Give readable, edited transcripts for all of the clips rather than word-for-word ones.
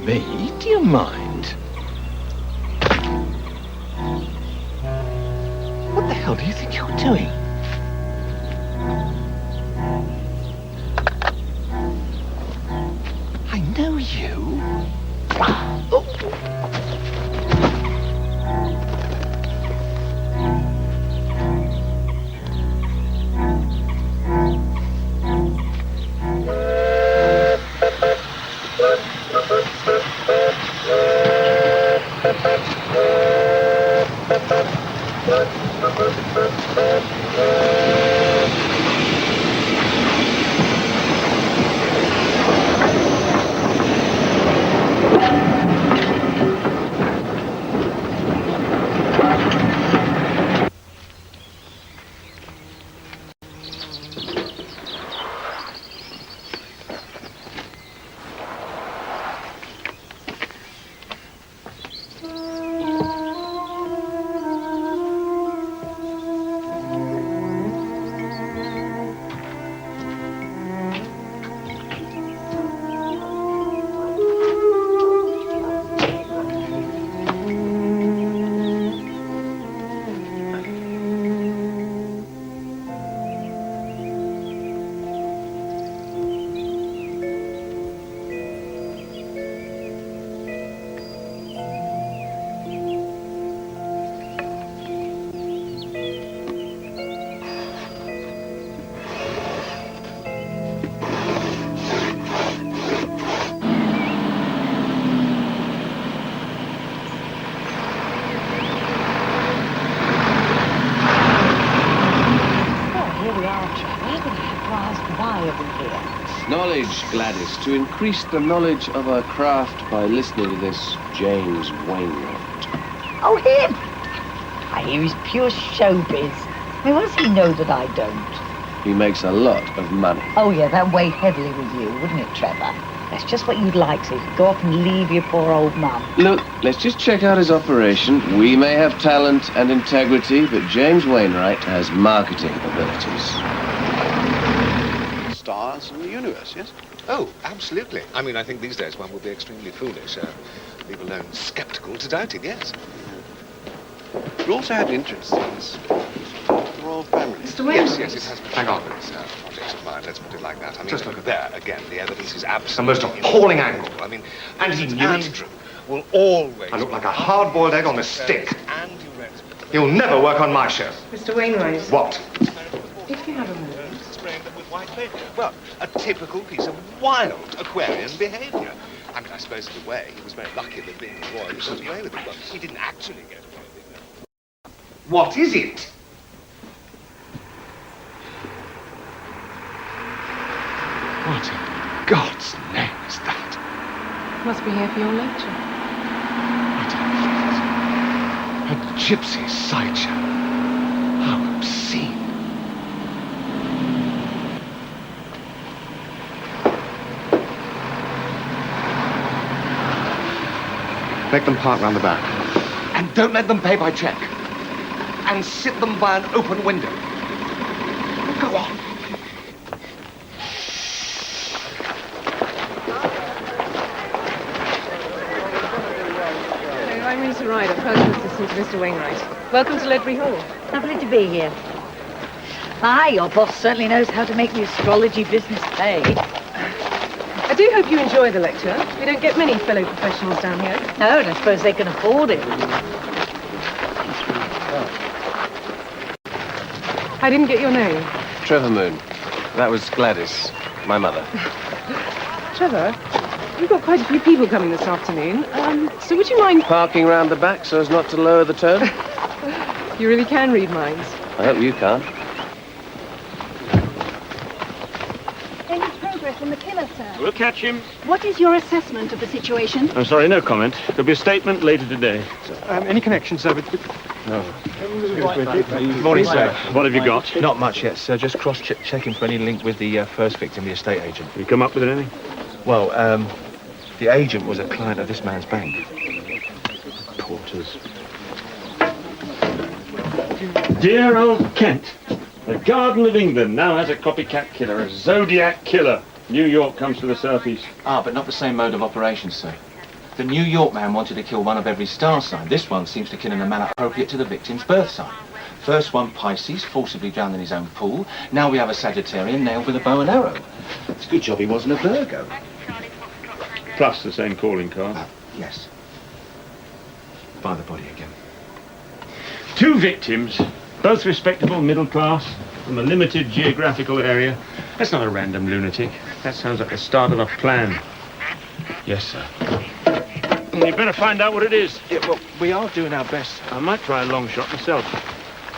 me? Do you mind? What the hell do you think you're doing? I know you. Oh. Knowledge, Gladys, to increase the knowledge of our craft by listening to this James Wainwright. Oh, him! I hear he's pure showbiz. I mean, what does he know that I don't? He makes a lot of money. Oh, yeah, that weighed heavily with you, wouldn't it, Trevor? That's just what you'd like, so you could go off and leave your poor old mum. Look, let's just check out his operation. We may have talent and integrity, but James Wainwright has marketing abilities. Stars in the universe, yes? Oh, absolutely. I mean, I think these days one would be extremely foolish, leave alone skeptical, to doubt it, yes. You also had interest in this royal family. Mr. Yes, it has been. Hang on. It's projects of mine, let's put it like that. I mean, just look at there, again, the evidence is absolutely... The most appalling angle. I mean, and he knew Andrew will always... I look like a hard-boiled egg on a stick. He'll never work on my show. Mr. Wainwright. What? If you have a moment. Well, a typical piece of wild Aquarian behaviour. I mean, I suppose in a way he was very lucky that being a boy he got away with it. Well, he didn't actually get away with it. What is it? What in God's name is that? Must be here for your lecture. What a gypsy sideshow. How obscene. Make them park round the back. And don't let them pay by check. And sit them by an open window. Go on. Hello, I'm Rita Ryder, personal assistant to Mr. Wainwright. Welcome to Ledbury Hall. Lovely to be here. Ah, your boss certainly knows how to make the astrology business pay. I do hope you enjoy the lecture. We don't get many fellow professionals down here. No, and I suppose they can afford it. I didn't get your name. Trevor Moon. That was Gladys, my mother. Trevor, we've got quite a few people coming this afternoon. So would you mind... Parking round the back so as not to lower the tone? You really can read minds. I hope you can't. From the killer, sir. We'll catch him. What is your assessment of the situation? I'm sorry, no comment. There'll be a statement later today. Any connection, sir? No. Morning, sir. What have you got? Not much yet, sir. Just cross-checking for any link with the first victim, the estate agent. You come up with anything? Well, the agent was a client of this man's bank. Porters. Dear old Kent. The Garden of England now has a copycat killer, a Zodiac killer. New York comes to the southeast. Ah, but not the same mode of operation, sir. The New York man wanted to kill one of every star sign. This one seems to kill in a manner appropriate to the victim's birth sign. First one, Pisces, forcibly drowned in his own pool. Now we have a Sagittarian nailed with a bow and arrow. It's a good job he wasn't a Virgo. Plus the same calling card. Yes. By the body again. 2 victims, both respectable middle class, from a limited geographical area. That's not a random lunatic. That sounds like the start of a plan. Yes, sir. You better find out what it is. Yeah, well, we are doing our best. I might try a long shot myself.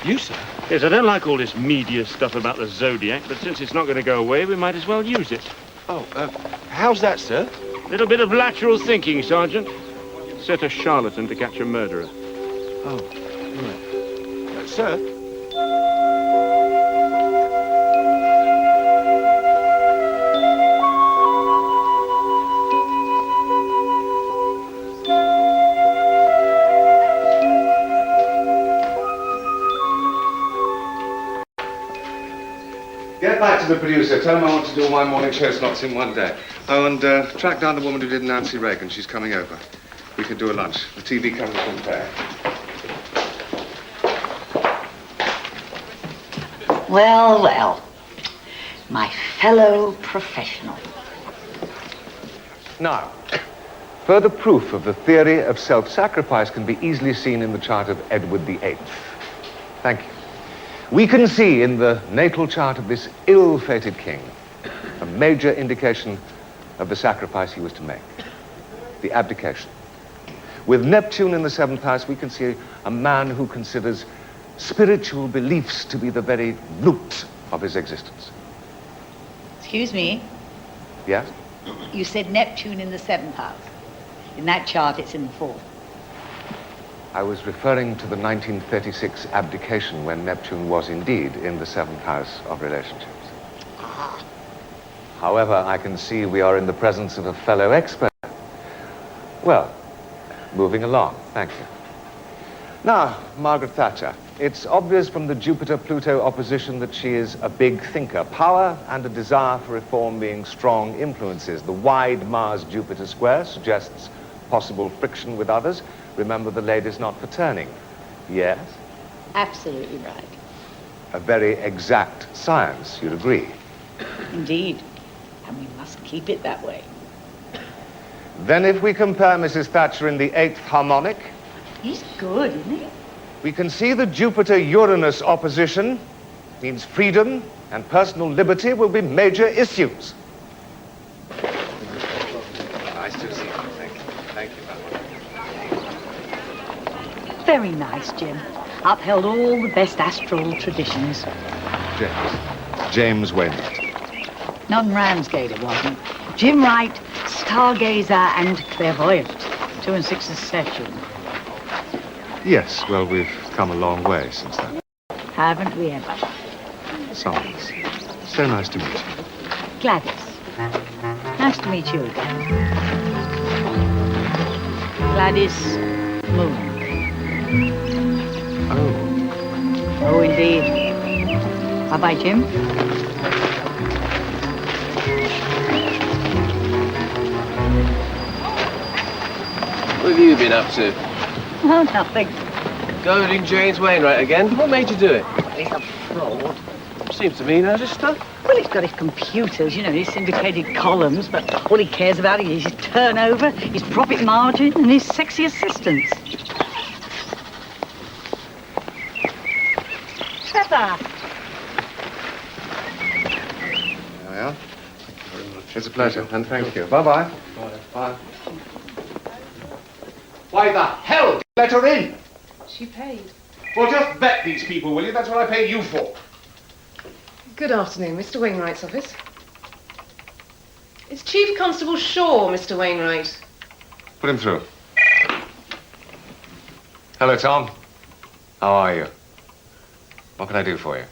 You, sir? Yes, I don't like all this media stuff about the Zodiac, but since it's not going to go away, we might as well use it. Oh, how's that, sir? Little bit of lateral thinking, Sergeant. Set a charlatan to catch a murderer. Oh, right. Sir? Get back to the producer. Tell him I want to do all my morning show slots in one day. Oh, and track down the woman who did Nancy Reagan. She's coming over. We can do a lunch. The TV cameras will compare. Well, well. My fellow professional. Now, further proof of the theory of self-sacrifice can be easily seen in the chart of Edward VIII. Thank you. We can see in the natal chart of this ill-fated king a major indication of the sacrifice he was to make, the abdication. With Neptune in the 7th house, we can see a man who considers spiritual beliefs to be the very root of his existence. Excuse me, Yes? you said Neptune in the 7th house. In that chart, it's in the 4th. I was referring to the 1936 abdication when Neptune was indeed in the 7th house of relationships. However, I can see we are in the presence of a fellow expert. Well, moving along, thank you. Now, Margaret Thatcher, it's obvious from the Jupiter-Pluto opposition that she is a big thinker. Power and a desire for reform being strong influences. The wide Mars-Jupiter square suggests possible friction with others. Remember, the lady's not for turning. Yes? Absolutely right. A very exact science, you'd agree. Indeed. And we must keep it that way. Then if we compare Mrs. Thatcher in the 8th harmonic, He's good, isn't he? we can see the Jupiter-Uranus opposition means freedom and personal liberty will be major issues. Nice to see you. Thank you. Thank you. Very nice, Jim. Upheld all the best astral traditions. James Wainwright. Not in Ramsgate, it wasn't. Jim Wright, stargazer and clairvoyant. 2 and 6 succession. Yes, well, we've come a long way since then. Haven't we ever? Sometimes. So nice to meet you. Gladys. Nice to meet you again. Gladys Moon. Oh. Oh, indeed. Bye-bye, Jim. What have you been up to? Oh, nothing. Goading James Wainwright again? What made you do it? He's a fraud. Seems to me he knows his stuff. Well, he's got his computers, you know, his syndicated columns, but all he cares about is his turnover, his profit margin, and his sexy assistants. Trevor! There we are. It's a pleasure, and thank you. Bye-bye. Bye. Why the hell did you let her in? She paid. Well, just vet these people, will you? That's what I pay you for. Good afternoon, Mr. Wainwright's office. It's Chief Constable Shaw, Mr. Wainwright. Put him through. Hello, Tom. How are you? What can I do for you?